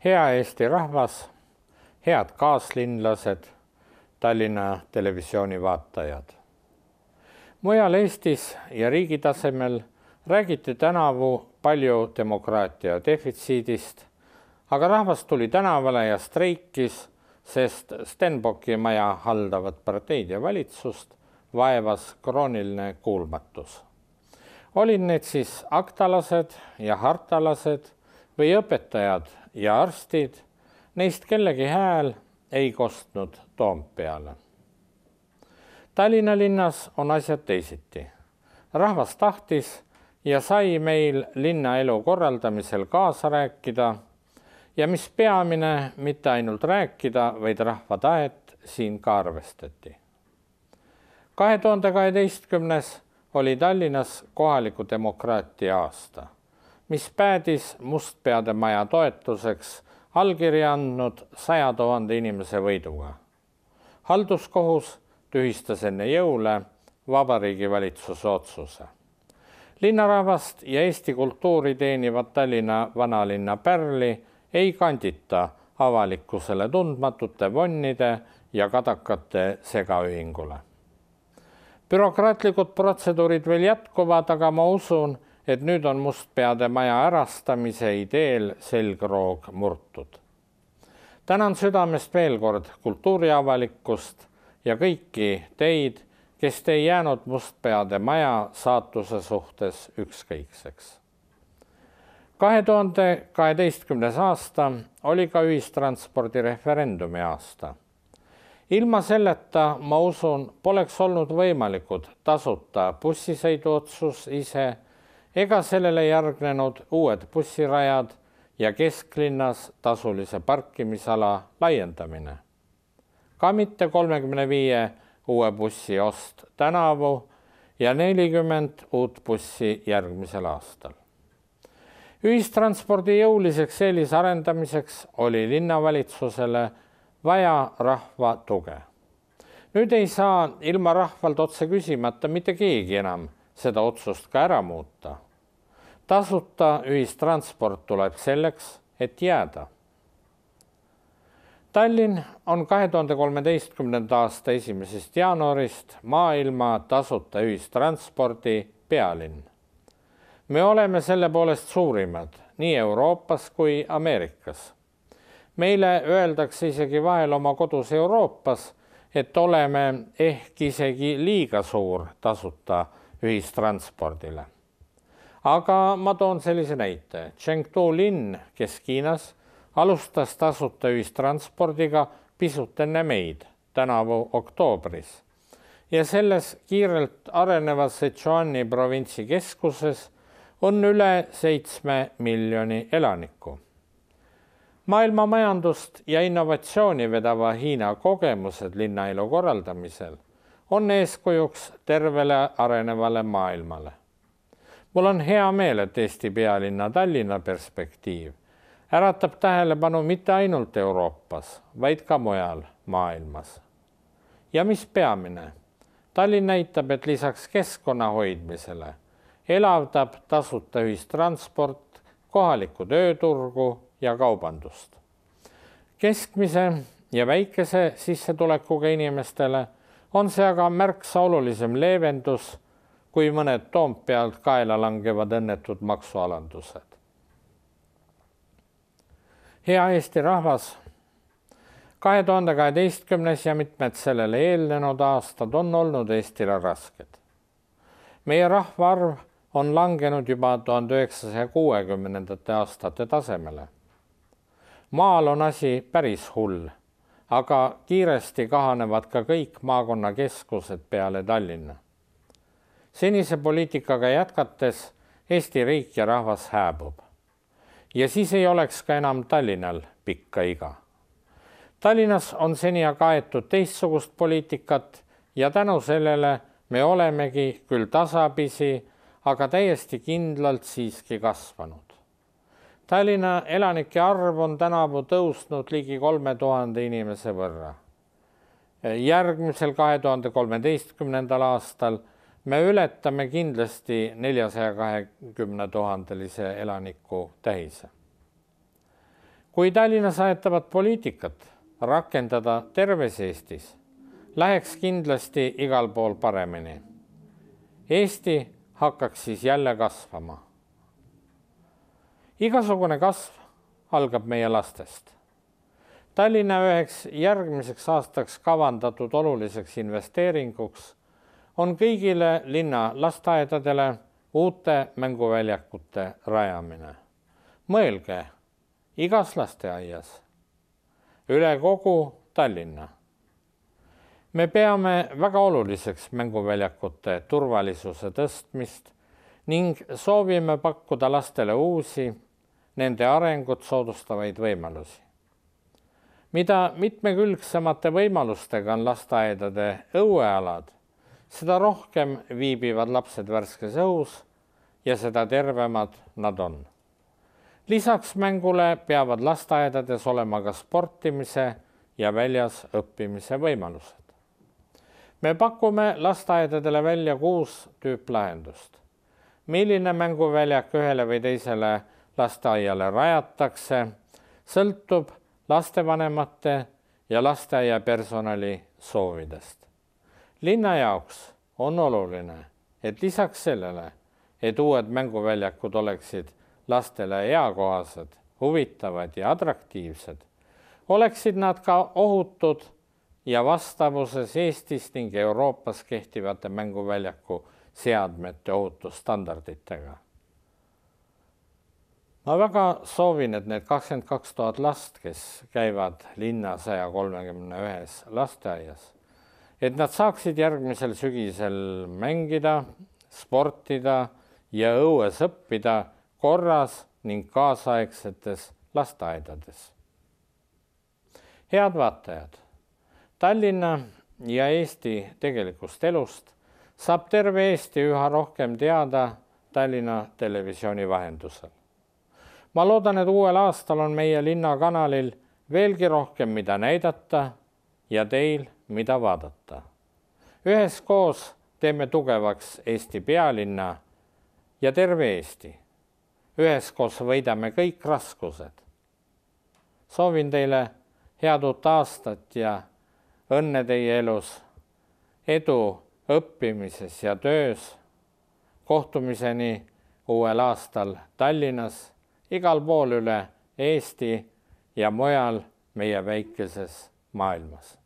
Hea Eesti rahvas, head kaaslinlased, Tallinna Televisiooni vaatajad. Mujal Eestis ja riigi tasemel räägiti tänavu palju demokraatia defitsiidist, aga rahvas tuli tänavale ja streikis, sest Stenbocki maja haldavat parteid ja valitsust vaevas krooniline kuulmatus. Olid need siis aktalased ja hartalased või õpetajad ja arstid, neist kellegi hääl ei kostnud Toompeale. Tallinna linnas on asjad teisiti. Rahvas tahtis ja sai meil linnaelu korraldamisel kaasa rääkida ja mis peamine, mitte ainult rääkida, vaid rahva tahet siin ka arvestati. 2012. oli Tallinnas kohaliku demokraatia aasta, mis päädis Mustpeade maja toetuseks allkirja andnud 100 000 inimese võiduga. Halduskohus tühistas enne jõule Vabariigi Valitsuse otsuse. Linnarahvast ja Eesti kultuuri teenivat Tallinna vanalinna pärli ei kandita avalikkusele tundmatute vonnide ja kadakate segaühingule. Bürokraatlikud protseduurid veel jätkuvad, aga ma usun, et nüüd on Mustpeade maja ärastamise ideel selgroog murtud. Tänan südamest veel kord kultuuriavalikkust ja kõiki teid, kes te ei jäänud Mustpeade maja saatuse suhtes ükskõikseks. 2012. aasta oli ka ühistranspordi referendumi aasta. Ilma selleta, ma usun, poleks olnud võimalikud tasuta bussisõidu otsus ise ega sellele järgnenud uued bussirajad ja kesklinnas tasulise parkimisala laiendamine. Ka mitte 35 uue bussi ost tänavu ja 40 uut bussi järgmisel aastal. Ühistranspordi jõuliseks eelisarendamiseks oli linnavalitsusele vaja rahva tuge. Nüüd ei saa ilma rahvalt otse küsimata mitte keegi enam seda otsust ka ära muuta. Tasuta ühistransport tuleb selleks, et jääda. Tallinn on 2013. aasta 1. jaanuarist maailma tasuta ühistranspordi pealinn. Me oleme selle poolest suurimad nii Euroopas kui Ameerikas. Meile öeldakse isegi vahel oma kodus Euroopas, et oleme ehk isegi liiga suur tasuta ühistranspordile. Aga ma toon sellise näite. Chengdu linn Kesk-Hiinas alustas tasuta ühistranspordiga pisut enne meid, tänavu oktoobris. Ja selles kiirelt arenevas Sichuani provintsi keskuses on üle 7 miljoni elaniku. Maailma majandust ja innovatsiooni vedava Hiina kogemused linnaelu korraldamisel on eeskujuks tervele arenevale maailmale. Mul on hea meel, et Eesti pealinna Tallinna perspektiiv äratab tähelepanu mitte ainult Euroopas, vaid ka mujal maailmas. Ja mis peamine, Tallinn näitab, et lisaks keskkonna hoidmisele elavdab tasuta ühistransport kohalikku tööturgu ja kaubandust. Keskmise ja väikese sissetulekuga inimestele on see aga märksa olulisem leevendus kui mõned Toompealt kaela langevad õnnetud maksualandused. Hea Eesti rahvas, 2012. ja mitmed sellele eelnenud aastad on olnud Eestile rasked. Meie rahvaarv on langenud juba 1960. aastate tasemele. Maal on asi päris hull, aga kiiresti kahanevad ka kõik maakonnakeskused peale Tallinna. Senise poliitikaga jätkates Eesti riik ja rahvas hääbub. Ja siis ei oleks ka enam Tallinnal pikka iga. Tallinnas on seni aga aetud teistsugust poliitikat ja tänu sellele me olemegi küll tasapisi, aga täiesti kindlalt siiski kasvanud. Tallinna elanike arv on tänavu tõusnud ligi 3000 inimese võrra. Järgmisel 2013. aastal me ületame kindlasti 420 000 elaniku tähise. Kui Tallinnas aetavat poliitikat rakendada terves Eestis, läheks kindlasti igal pool paremini. Eesti hakkaks siis jälle kasvama. Igasugune kasv algab meie lastest. Tallinna üheks järgmiseks aastaks kavandatud oluliseks investeeringuks on kõigile linna lasteaedadele uute mänguväljakute rajamine. Mõelge, igas lasteaias, üle kogu Tallinna. Me peame väga oluliseks mänguväljakute turvalisuse tõstmist ning soovime pakkuda lastele uusi, nende arengut soodustavaid võimalusi. Mida mitmekülgsemate võimalustega on lasteaedade õuealad, seda rohkem viibivad lapsed värskes õhus ja seda tervemad nad on. Lisaks mängule peavad lasteaedades olema ka sportimise ja väljas õppimise võimalused. Me pakume lasteaedadele välja 6 tüüplahendust. Milline mänguväljak ühele või teisele lasteaiale rajatakse, sõltub lastevanemate ja lasteaia personali soovidest. Linna jaoks on oluline, et lisaks sellele, et uued mänguväljakud oleksid lastele eakohased, huvitavad ja atraktiivsed, oleksid nad ka ohutud ja vastavuses Eestis ning Euroopas kehtivate mänguväljaku seadmete ohutusstandarditega. Ma väga soovin, et need 22 000 last, kes käivad linna 131 lasteaias, et nad saaksid järgmisel sügisel mängida, sportida ja õues õppida korras ning kaasaegsetes lasteaedades. Head vaatajad, Tallinna ja Eesti tegelikust elust saab terve Eesti üha rohkem teada Tallinna Televisiooni vahendusel. Ma loodan, et uuel aastal on meie linnakanalil veelgi rohkem, mida näidata ja teil, mida vaadata. Üheskoos teeme tugevaks Eesti pealinna ja terve Eesti. Üheskoos võidame kõik raskused. Soovin teile head uut aastat ja õnne teie elus, edu õppimises ja töös. Kohtumiseni uuel aastal Tallinnas, igal pool üle Eesti ja mujal meie väikeses maailmas.